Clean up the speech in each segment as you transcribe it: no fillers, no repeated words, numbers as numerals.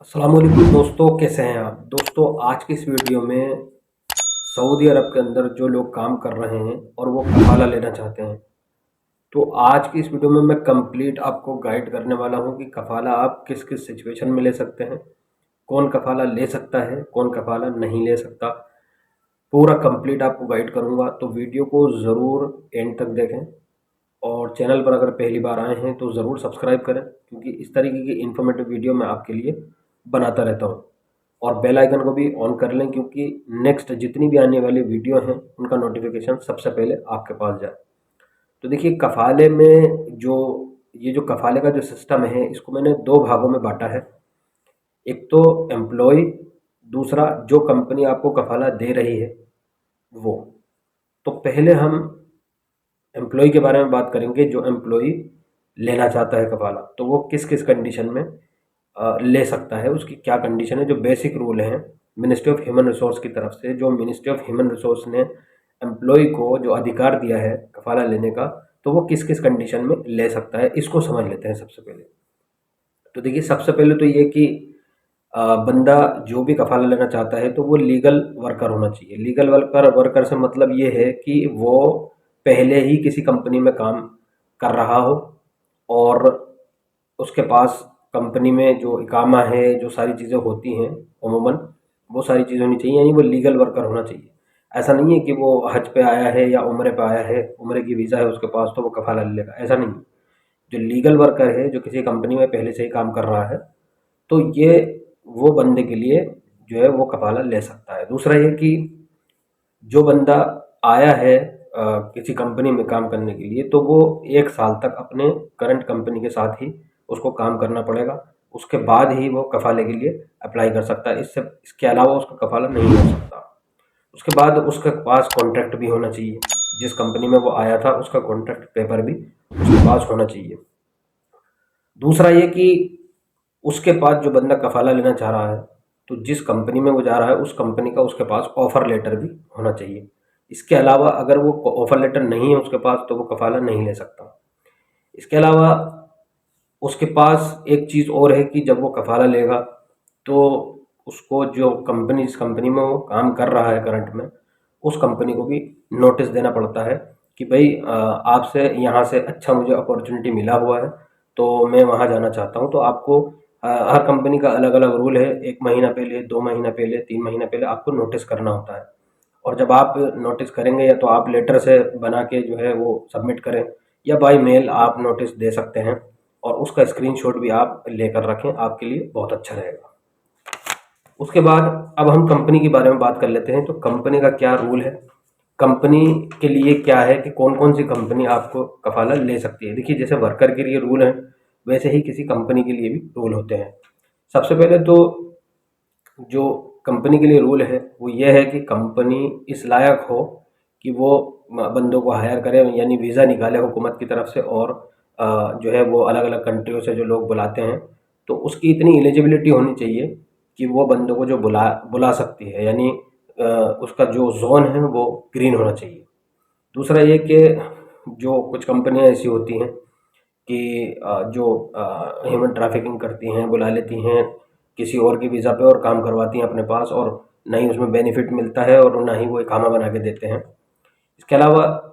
अस्सलाम वालेकुम दोस्तों, कैसे हैं आप दोस्तों। आज की इस वीडियो में सऊदी अरब के अंदर जो लोग काम कर रहे हैं और वो कफाला लेना चाहते हैं, तो आज की इस वीडियो में मैं कंप्लीट आपको गाइड करने वाला हूं कि कफाला आप किस किस सिचुएशन में ले सकते हैं, कौन कफाला ले सकता है, कौन कफाला नहीं ले सकता। पूरा कंप्लीट आपको गाइड करूंगा, तो वीडियो को ज़रूर एंड तक देखें। और चैनल पर अगर पहली बार आए हैं तो ज़रूर सब्सक्राइब करें, क्योंकि इस तरीके की इन्फॉर्मेटिव वीडियो मैं आपके लिए बनाता रहता हूँ। और बेल आइकन को भी ऑन कर लें, क्योंकि नेक्स्ट जितनी भी आने वाली वीडियो हैं उनका नोटिफिकेशन सबसे पहले आपके पास जाए। तो देखिए, कफ़ाले में जो ये जो कफ़ाले का जो सिस्टम है, इसको मैंने दो भागों में बांटा है। एक तो एम्प्लॉय, दूसरा जो कंपनी आपको कफ़ाला दे रही है वो। तो पहले हम एम्प्लॉय के बारे में बात करेंगे। जो एम्प्लॉय लेना चाहता है कफ़ाला, तो वो किस किस कंडीशन में ले सकता है, उसकी क्या कंडीशन है। जो बेसिक रूल हैं मिनिस्ट्री ऑफ ह्यूमन रिसोर्स की तरफ से, जो मिनिस्ट्री ऑफ ह्यूमन रिसोर्स ने एम्प्लॉय को जो अधिकार दिया है कफ़ाला लेने का, तो वो किस किस कंडीशन में ले सकता है, इसको समझ लेते हैं सबसे पहले। तो देखिए, सबसे पहले तो ये कि बंदा जो भी कफ़ाला लेना चाहता है तो वो लीगल वर्कर होना चाहिए। लीगल वर्कर से मतलब ये है कि वो पहले ही किसी कंपनी में काम कर रहा हो, और उसके पास कंपनी में जो इकामा है, जो सारी चीज़ें होती हैं अमूमन, वो सारी चीज़ें होनी चाहिए, यानी वो लीगल वर्कर होना चाहिए। ऐसा नहीं है कि वो हज पे आया है या उम्रे पे आया है, उम्रे की वीज़ा है उसके पास तो वो कफ़ाला ले लेगा, ऐसा नहीं है। जो लीगल वर्कर है, जो किसी कंपनी में पहले से ही काम कर रहा है, तो ये वो बंदे के लिए जो है वो कफ़ाला ले सकता है। दूसरा ये कि जो बंदा आया है किसी कंपनी में काम करने के लिए, तो वो 1 साल तक अपने करंट कंपनी के साथ ही उसको काम करना पड़ेगा। उसके बाद ही वो कफ़ाले के लिए अप्लाई कर सकता है। इसके अलावा उसका कफ़ाला नहीं हो सकता। उसके बाद उसके पास कॉन्ट्रैक्ट भी होना चाहिए। जिस कंपनी में वो आया था उसका कॉन्ट्रैक्ट पेपर भी उसके पास होना चाहिए। दूसरा ये कि उसके पास, जो बंदा कफ़ाला लेना चाह रहा है, तो जिस कंपनी में वो जा रहा है उस कंपनी का उसके पास ऑफ़र लेटर भी होना चाहिए। इसके अलावा अगर वो ऑफ़र लेटर नहीं है उसके पास, तो वो कफ़ाला नहीं ले सकता। इसके अलावा उसके पास एक चीज़ और है कि जब वो कफ़ाला लेगा, तो उसको जो कंपनी, जिस कंपनी में वो काम कर रहा है करंट में, उस कंपनी को भी नोटिस देना पड़ता है कि भाई आपसे यहाँ से अच्छा मुझे अपॉर्चुनिटी मिला हुआ है, तो मैं वहाँ जाना चाहता हूँ। तो आपको हर कंपनी का अलग अलग रूल है। 1 महीना पहले, 2 महीना पहले, 3 महीना पहले आपको नोटिस करना होता है। और जब आप नोटिस करेंगे, या तो आप लेटर से बना के जो है वो सबमिट करें, या बाय मेल आप नोटिस दे सकते हैं, और उसका स्क्रीनशॉट भी आप लेकर रखें, आपके लिए बहुत अच्छा रहेगा। उसके बाद अब हम कंपनी के बारे में बात कर लेते हैं। तो कंपनी का क्या रूल है, कंपनी के लिए क्या है, कि कौन कौन सी कंपनी आपको कफ़ाला ले सकती है। देखिए, जैसे वर्कर के लिए रूल है, वैसे ही किसी कंपनी के लिए भी रूल होते हैं। सबसे पहले तो जो कंपनी के लिए रूल है वो ये है कि कंपनी इस लायक हो कि वो बंदों को हायर करे, यानी वीज़ा निकाले हुकूमत की तरफ से, और जो है वो अलग अलग कंट्रियों से जो लोग बुलाते हैं, तो उसकी इतनी एलिजिबिलिटी होनी चाहिए कि वो बंदों को जो बुला बुला सकती है, यानी उसका जो जोन है वो ग्रीन होना चाहिए। दूसरा ये कि जो कुछ कंपनियां ऐसी होती हैं कि जो ह्यूमन ट्रैफिकिंग करती हैं, बुला लेती हैं किसी और की वीज़ा पे और काम करवाती हैं अपने पास, और ना ही उसमें बेनिफिट मिलता है और ना ही वो इकामा बना के देते हैं। इसके अलावा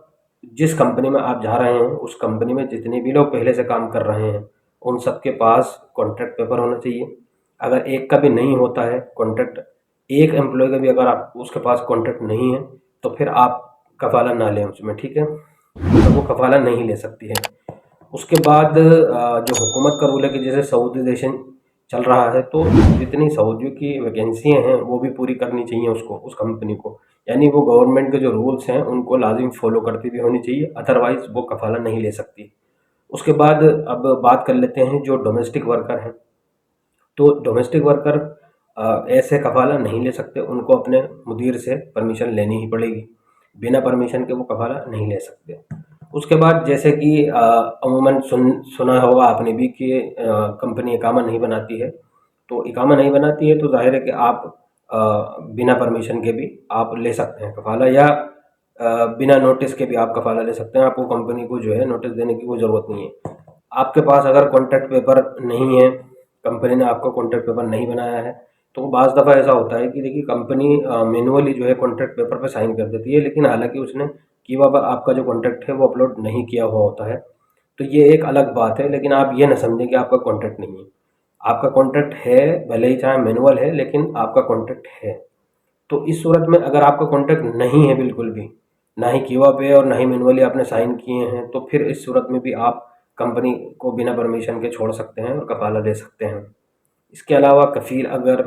जिस कंपनी में आप जा रहे हैं, उस कंपनी में जितने भी लोग पहले से काम कर रहे हैं, उन सब के पास कॉन्ट्रैक्ट पेपर होना चाहिए। अगर एक का भी नहीं होता है कॉन्ट्रैक्ट, एक एम्प्लॉय का भी अगर आप उसके पास कॉन्ट्रैक्ट नहीं है, तो फिर आप कफ़ाला ना लें उसमें, ठीक है। तो वो कफ़ाला नहीं ले सकती है। उसके बाद जो हुकूमत का रूल है कि जैसे सऊदीज़ेशन चल रहा है, तो जितनी सऊदियों की वैकेंसियाँ हैं वो भी पूरी करनी चाहिए उसको, उस कंपनी को। यानी वो गवर्नमेंट के जो रूल्स हैं उनको लाजिम फ़ॉलो करती भी होनी चाहिए, अदरवाइज़ वो कफ़ाला नहीं ले सकती। उसके बाद अब बात कर लेते हैं जो डोमेस्टिक वर्कर हैं। तो डोमेस्टिक वर्कर ऐसे कफ़ाला नहीं ले सकते, उनको अपने मुदीर से परमिशन लेनी ही पड़ेगी। बिना परमिशन के वो कफ़ाला नहीं ले सकते। उसके बाद जैसे कि अमूमन सुना होगा आपने भी कि कंपनी इकामा नहीं बनाती है। तो इकामा नहीं बनाती है तो ज़ाहिर है कि आप बिना परमिशन के भी आप ले सकते हैं कफ़ाला, या बिना नोटिस के भी आप कफ़ाला ले सकते हैं। आपको कंपनी को जो है नोटिस देने की कोई ज़रूरत नहीं है। आपके पास अगर कॉन्ट्रैक्ट पेपर नहीं है, कंपनी ने आपका कॉन्ट्रैक्ट पेपर नहीं बनाया है, तो बाज़ दफ़ा ऐसा होता है कि देखिए कंपनी मैनुअली जो है कॉन्ट्रैक्ट पेपर पे साइन कर देती है, लेकिन हालांकि उसने की वहाँ पर आपका जो कॉन्ट्रैक्ट है वो अपलोड नहीं किया हुआ होता है। तो ये एक अलग बात है, लेकिन आप ये ना समझें कि आपका कॉन्ट्रैक्ट नहीं है। आपका कॉन्ट्रैक्ट है, भले ही चाहे मैनुअल है, लेकिन आपका कॉन्ट्रैक्ट है। तो इस सूरत में अगर आपका कॉन्ट्रैक्ट नहीं है बिल्कुल भी, ना ही कीवा पे और ना ही मैनुअली आपने साइन किए हैं, तो फिर इस सूरत में भी आप कंपनी को बिना परमिशन के छोड़ सकते हैं और कफाला ले सकते हैं। इसके अलावा कफ़ील अगर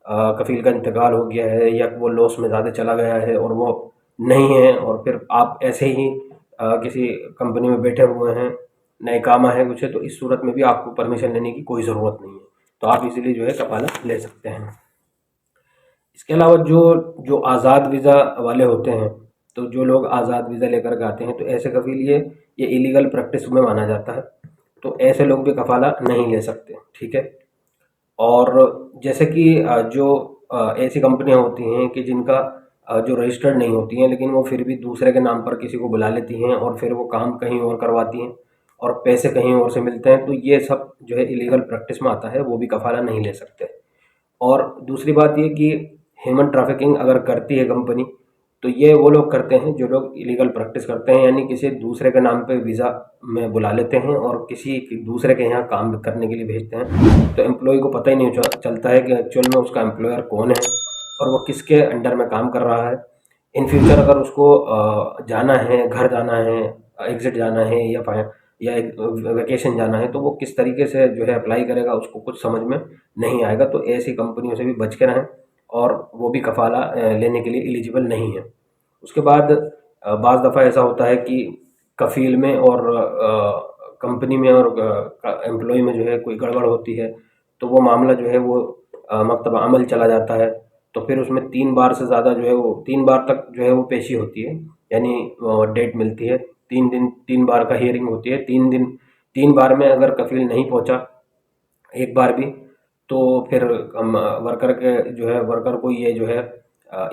कफ़ील का इंतकाल हो गया है या वो लॉस में ज़्यादा चला गया है और वो नहीं है, और फिर आप ऐसे ही किसी कंपनी में बैठे हुए हैं, नए कामा है कुछ है, तो इस सूरत में भी आपको परमिशन लेने की कोई ज़रूरत नहीं है, तो आप इजीली जो है कफाला ले सकते हैं। इसके अलावा जो जो आज़ाद वीज़ा वाले होते हैं, तो जो लोग आज़ाद वीज़ा लेकर के आते हैं, तो ऐसे कफ़ील ये इलीगल प्रैक्टिस में माना जाता है, तो ऐसे लोग भी कफाला नहीं ले सकते, ठीक है। और जैसे कि जो ऐसी कंपनियां होती हैं कि जिनका जो रजिस्टर्ड नहीं होती हैं, लेकिन वो फिर भी दूसरे के नाम पर किसी को बुला लेती हैं और फिर वो काम कहीं और करवाती हैं और पैसे कहीं और से मिलते हैं, तो ये सब जो है इलीगल प्रैक्टिस में आता है, वो भी कफाला नहीं ले सकते। और दूसरी बात ये कि ह्यूमन ट्रैफिकिंग अगर करती है कंपनी, तो ये वो लोग करते हैं जो लोग इलीगल प्रैक्टिस करते हैं, यानी किसी दूसरे के नाम पे वीज़ा में बुला लेते हैं और किसी दूसरे के यहाँ काम करने के लिए भेजते हैं, तो एम्प्लॉय को पता ही नहीं चलता है कि एक्चुअल में उसका एम्प्लॉयर कौन है और वो किसके अंडर में काम कर रहा है। इन फ्यूचर अगर उसको जाना है, घर जाना है, एग्ज़िट जाना है या एक वेकेशन जाना है, तो वो किस तरीके से जो है अप्लाई करेगा, उसको कुछ समझ में नहीं आएगा। तो ऐसी कंपनियों से भी बच के रहें, और वो भी कफाला लेने के लिए एलिजिबल नहीं है। उसके बाद बाज़ दफ़ा ऐसा होता है कि कफ़ील में और कंपनी में और एम्प्लॉय में जो है कोई गड़बड़ होती है, तो वो मामला जो है वो मकतब अमल चला जाता है, तो फिर उसमें 3 बार से ज़्यादा जो है वो 3 बार तक जो है वो पेशी होती है, यानी डेट मिलती है 3 दिन, 3 बार का हियरिंग होती है, 3 दिन, 3 बार में अगर कफ़ील नहीं पहुंचा एक बार भी, तो फिर हम वर्कर को ये जो है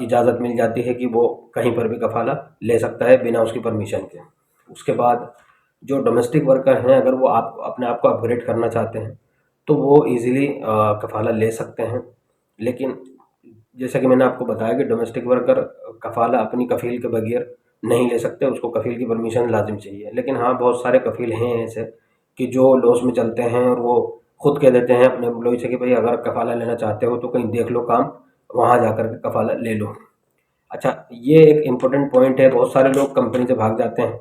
इजाज़त मिल जाती है कि वो कहीं पर भी कफाला ले सकता है बिना उसकी परमिशन के। उसके बाद जो डोमेस्टिक वर्कर हैं, अगर वो आप अपने आप को अपग्रेड करना चाहते हैं, तो वो इजीली कफाला ले सकते हैं। लेकिन जैसा कि मैंने आपको बताया कि डोमेस्टिक वर्कर कफाला अपनी कफ़ील के बगैर नहीं ले सकते, उसको कफ़ील की परमिशन लाजिम चाहिए। लेकिन हाँ, बहुत सारे कफ़ील हैं ऐसे कि जो लॉस में चलते हैं और वो खुद कह देते हैं अपने एम्प्लॉय से कि भाई अगर कफाला लेना चाहते हो तो कहीं देख लो काम, वहाँ जाकर के कफाला ले लो। अच्छा, ये एक इम्पोर्टेंट पॉइंट है, बहुत सारे लोग कंपनी से भाग जाते हैं।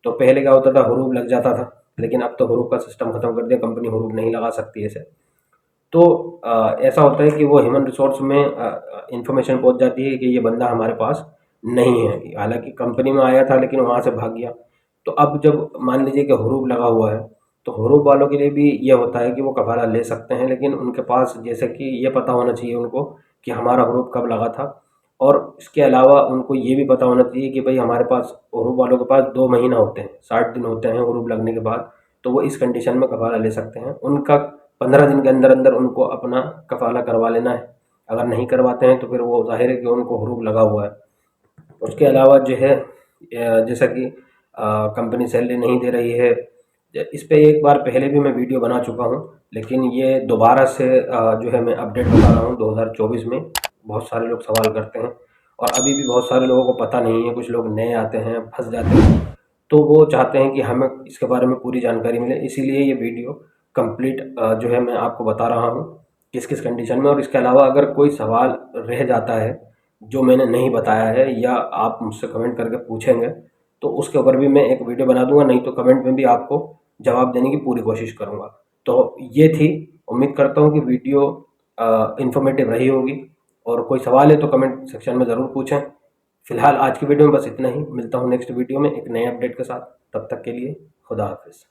तो पहले क्या होता था, हुरूब लग जाता था, लेकिन अब तो हुरूब का सिस्टम ख़त्म कर दिया, कंपनी हुरूब नहीं लगा सकती ऐसे। तो ऐसा होता है कि वो ह्यूमन रिसोर्स में इंफॉर्मेशन पहुंच जाती है कि ये बंदा हमारे पास नहीं है, हालांकि कंपनी में आया था लेकिन वहाँ से भाग गया। तो अब जब मान लीजिए कि हुरूब लगा हुआ है, तो हुरूब वालों के लिए भी ये होता है कि वो कफाला ले सकते हैं, लेकिन उनके पास जैसे कि ये पता होना चाहिए उनको कि हमारा हुरूब कब लगा था, और इसके अलावा उनको ये भी पता होना चाहिए कि भाई हमारे पास हुरूब वालों के पास 2 महीना होते हैं, 60 दिन होते हैं हुरूब लगने के बाद, तो वो इस कंडीशन में कफाला ले सकते हैं। उनका 15 दिन के अंदर अंदर उनको अपना कफाला करवा लेना है। अगर नहीं करवाते हैं तो फिर वो ज़ाहिर है कि उनको हुरूब लगा हुआ है। उसके अलावा जो है जैसा कि कंपनी सैलरी नहीं दे रही है, इस पे एक बार पहले भी मैं वीडियो बना चुका हूँ, लेकिन ये दोबारा से जो है मैं अपडेट बता रहा हूँ 2024 में। बहुत सारे लोग सवाल करते हैं और अभी भी बहुत सारे लोगों को पता नहीं है, कुछ लोग नए आते हैं, फंस जाते हैं, तो वो चाहते हैं कि हमें इसके बारे में पूरी जानकारी मिले, इसीलिए ये वीडियो कंप्लीट जो है मैं आपको बता रहा हूँ किस किस कंडीशन में। और इसके अलावा अगर कोई सवाल रह जाता है जो मैंने नहीं बताया है या आप मुझसे कमेंट करके पूछेंगे, तो उसके ऊपर भी मैं एक वीडियो बना दूंगा, नहीं तो कमेंट में भी आपको जवाब देने की पूरी कोशिश करूंगा। तो ये थी, उम्मीद करता हूँ कि वीडियो इन्फॉर्मेटिव रही होगी, और कोई सवाल है तो कमेंट सेक्शन में ज़रूर पूछें। फिलहाल आज की वीडियो में बस इतना ही, मिलता हूँ नेक्स्ट वीडियो में एक नए अपडेट के साथ, तब तक के लिए खुदा हाफिज़।